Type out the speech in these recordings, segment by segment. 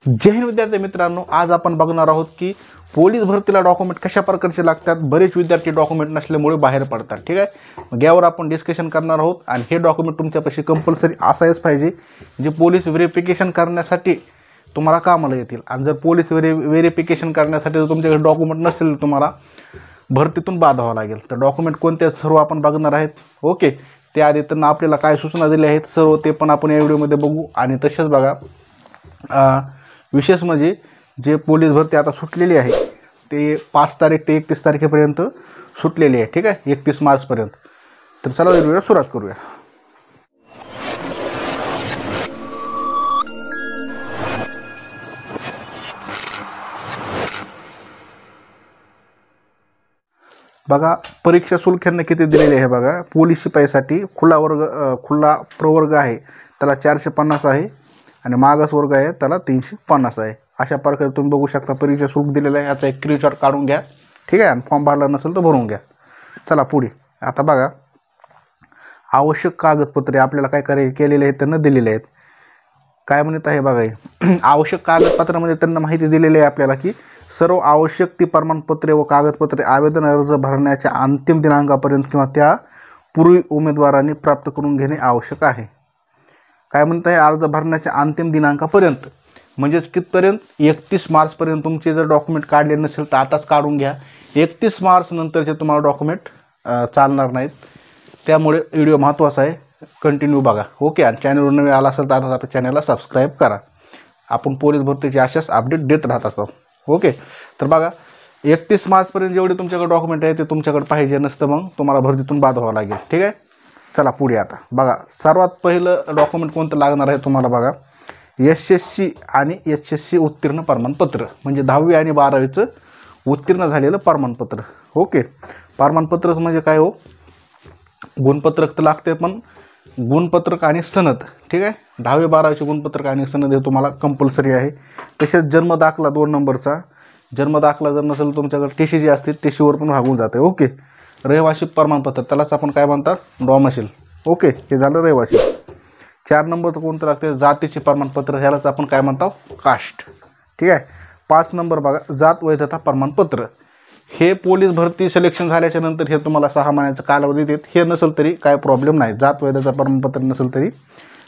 जय हिंद विद्यार्थी मित्रांनो, आज आपण बघणार आहोत की पोलीस भरतीला डॉक्युमेंट कशा प्रकारचे लागतात। बरेच विद्यार्थी डॉक्युमेंट नसल्यामुळे बाहेर पडतात। ठीक आहे, मग यावर आपण डिस्कशन करणार आहोत आणि हे डॉक्युमेंट तुमच्यापाशी कंपल्सरी असायच पाहिजे जे पोलीस व्हेरिफिकेशन करण्यासाठी तुम्हाला कामाला येतील। आणि जर पोलीस व्हेरिफिकेशन करण्यासाठी जर तुमच्याकडे डॉक्युमेंट नसेल तुम्हाला भरतीतून बाद व्हावं लागेल। तर डॉक्युमेंट कोणते सर्व आपण बघणार आहेत। ओके, त्याआधी त्यांना आपल्याला काय सूचना दिल्या आहेत सर्व ते पण आपण या व्हिडिओमध्ये बघू। आणि तसेच बघा, विशेष म्हणजे जे पोलीस भरती आता सुटलेली आहे ते 5 तारीख ते 31 तारखेपर्यंत सुटलेली आहे। ठीक आहे, 31 मार्चपर्यंत। तर चला व्हिडिओ सुरुवात करूया। बघा, परीक्षा शुल्क यांना किती दिलेले आहे बघा। पोलीस शिपाईसाठी खुला प्रवर्ग आहे त्याला 450 आहे आणि मागास वर्ग आहे त्याला 350 आहे। अशा प्रकारे तुम्ही बघू शकता परीक्षा शुल्क दिलेलं आहे। याचा एक स्क्रीनशॉट काढून घ्या। ठीक आहे, आणि फॉर्म भरला नसेल तर भरून घ्या। चला पुढे। आता बघा, आवश्यक कागदपत्रे आपल्याला काय केलेले आहेत त्यांना दिलेले आहेत। काय म्हणत आहे बघा, आवश्यक कागदपत्रामध्ये त्यांना माहिती दिलेली आहे आपल्याला की सर्व आवश्यक ती प्रमाणपत्रे व कागदपत्रे आवेदन अर्ज भरण्याच्या अंतिम दिनांकापर्यंत किंवा त्या पूर्वी उमेदवारांनी प्राप्त करून घेणे आवश्यक आहे। काय म्हणत आहे, अर्ज भरण्याच्या अंतिम दिनांकापर्यंत म्हणजेच कितपर्यंत 31 मार्चपर्यंत तुमचे जर डॉक्युमेंट काढले नसेल तर आताच काढून घ्या। 31 मार्च नंतरचे तुम्हाला डॉक्युमेंट चालणार नाहीत। त्यामुळे व्हिडिओ महत्त्वाचा आहे, कंटिन्यू बघा। ओके, आणि चॅनलवर नवीन आला असेल तर आता चॅनलला सबस्क्राईब करा। आपण पोलीस भरतीचे अशाच अपडेट देत राहत असतो। ओके, तर बघा 31 मार्चपर्यंत जेवढे तुमच्याकडे डॉक्युमेंट आहे ते तुमच्याकडे पाहिजे, नसतं मग तुम्हाला भरतीतून बाद व्हावं लागेल। ठीक आहे, चला पुढे। आता बघा, सर्वात पहिलं डॉक्युमेंट कोणतं लागणार आहे तुम्हाला बघा, SSC आणि HSC उत्तीर्ण प्रमाणपत्र म्हणजे 10वी आणि 12वीचं उत्तीर्ण झालेलं प्रमाणपत्र। ओके, प्रमाणपत्र म्हणजे काय हो, गुणपत्रक तर लागते पण गुणपत्रक आणि सनद। ठीक आहे, 10वी 12वीचे गुणपत्रक आणि सनद हे तुम्हाला कंपल्सरी आहे। तसेच जन्मदाखला 2 नंबरचा जन्मदाखला जर नसेल तुमच्याकडे TC जी असते TCवर पण भागून जाते। ओके, रहिवासी प्रमाणपत्र त्यालाच आपण काय म्हणतात, डॉमिसाईल। ओके, हे झालं रहिवासी। 4 नंबरचं कोणतं लागते, जातीचे प्रमाणपत्र, ह्यालाच आपण काय म्हणतो, कास्ट। ठीक आहे, 5 नंबर बघा, जात वैधता प्रमाणपत्र। हे पोलीस भरती सिलेक्शन झाल्याच्या नंतर हे तुम्हाला 6 महिन्याचा कालावधी देत। हे नसेल तरी काय प्रॉब्लेम नाही, जात वैधता प्रमाणपत्र नसेल तरी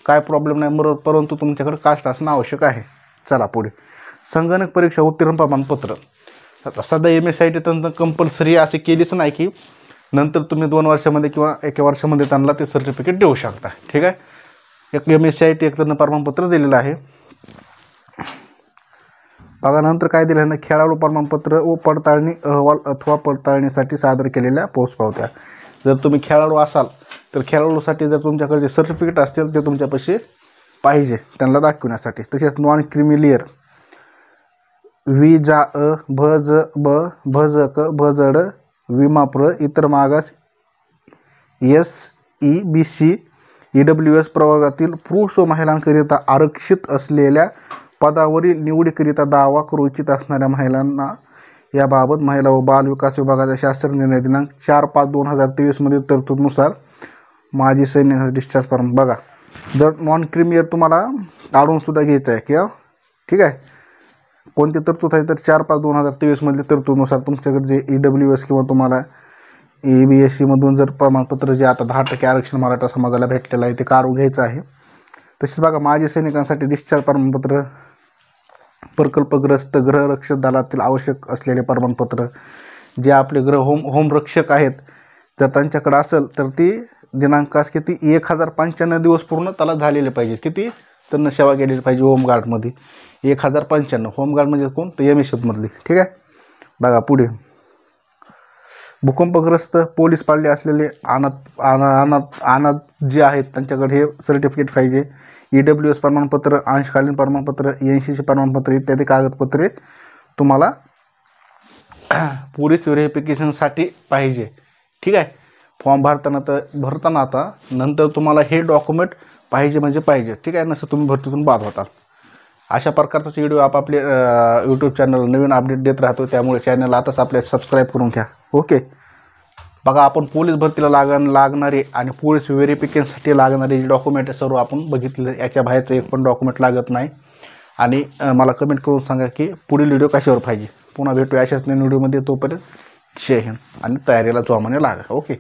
काय प्रॉब्लेम नाही, परंतु तुमच्याकडे कास्ट असणं आवश्यक आहे। चला पुढे, संगणक परीक्षा उत्तीर्ण प्रमाणपत्र। आता सध्या MSIT त्यांना कंपल्सरी असे केलीच नाही की नंतर तुम्ही 2 वर्षामध्ये किंवा 1 वर्षामध्ये त्यांना ते सर्टिफिकेट देऊ शकता। ठीक आहे, एक MSIT एक त्यांना प्रमाणपत्र दिलेलं आहे बघा। नंतर काय दिलं ना, खेळाडू प्रमाणपत्र व पडताळणी अहवाल अथवा पडताळणीसाठी सादर केलेल्या पोचपावत्या। जर तुम्ही खेळाडू असाल तर खेळाडूसाठी जर तुमच्याकडे जे सर्टिफिकेट असतील ते तुमच्यापाशी पाहिजे त्यांना दाखवण्यासाठी। तसेच नॉन क्रिमिलियर विजा भज भजक भजड विमाप्र इतर मागास SEBC EWS प्रवर्गातील पुरुष व महिलांकरिता आरक्षित असलेल्या पदावरील निवडीकरिता दावा करू इच्छित असणाऱ्या महिलांना याबाबत महिला व बाल विकास विभागाचा शासन निर्णय दिनांक 4/5/2023 मधील तरतुदीनुसार माजी सैन्य डिस्चार्ज फॉर्म बघा। जर नॉन क्रिमिलियर तुम्हाला काढून सुद्धा घ्यायचं आहे किंवा ठीक आहे, कोणती तरतूद आहे तर 4/5/2023 मधील तरतुदीनुसार तुमच्याकडे जे EWS किंवा तुम्हाला EBSC मधून जर प्रमाणपत्र जे आता 10% आरक्षण मराठा समाजाला भेटलेलं आहे ते काढून घ्यायचं आहे। तसेच बघा, माजी सैनिकांसाठी डिस्चार्ज प्रमाणपत्र, प्रकल्पग्रस्त गृहरक्षक दलातील आवश्यक असलेले प्रमाणपत्र, जे आपले होमरक्षक आहेत जर त्यांच्याकडे असेल तर ती दिनांकास किती 1095 दिवस पूर्ण त्याला झालेले पाहिजे। किती त्यांना सेवा केलेली पाहिजे होमगार्डमध्ये 1095। होमगार्ड म्हणजे कोण, तर MSF मधली। ठीक आहे, बघा पुढे, भूकंपग्रस्त पोलीस पाळले असलेले अनाथ जे आहेत त्यांच्याकडे हे सर्टिफिकेट पाहिजे। EWS प्रमाणपत्र, अंशकालीन प्रमाणपत्र, NCC प्रमाणपत्र इत्यादी कागदपत्रे तुम्हाला पोलीस व्हेरिफिकेशनसाठी पाहिजे। ठीक आहे, फॉर्म भरताना आता नंतर तुम्हाला हे डॉक्युमेंट पाहिजे म्हणजे पाहिजे। ठीक आहे, नसं तुम्ही भरतीतून बाद होताल। अशा प्रकारचा व्हिडिओ आपापले यूट्यूब चॅनल नवीन अपडेट देत राहतो, त्यामुळे चॅनल आताच आपल्या सबस्क्राईब करून घ्या। ओके, बघा, आपण पोलीस भरतीला लागणारे आणि पोलीस व्हेरिफिकेशनसाठी लागणारे जे डॉक्युमेंट सर्व आपण बघितले। याच्या बाहेरचं एक पण डॉक्युमेंट लागत नाही। आणि मला कमेंट करून सांगा की पुढील व्हिडिओ कशावर पाहिजे. पुन्हा भेटूया अशाच नवीन व्हिडिओमध्ये. तोपर्यंत जय हिंद आणि तयारीला जोमाने लागा. ओके.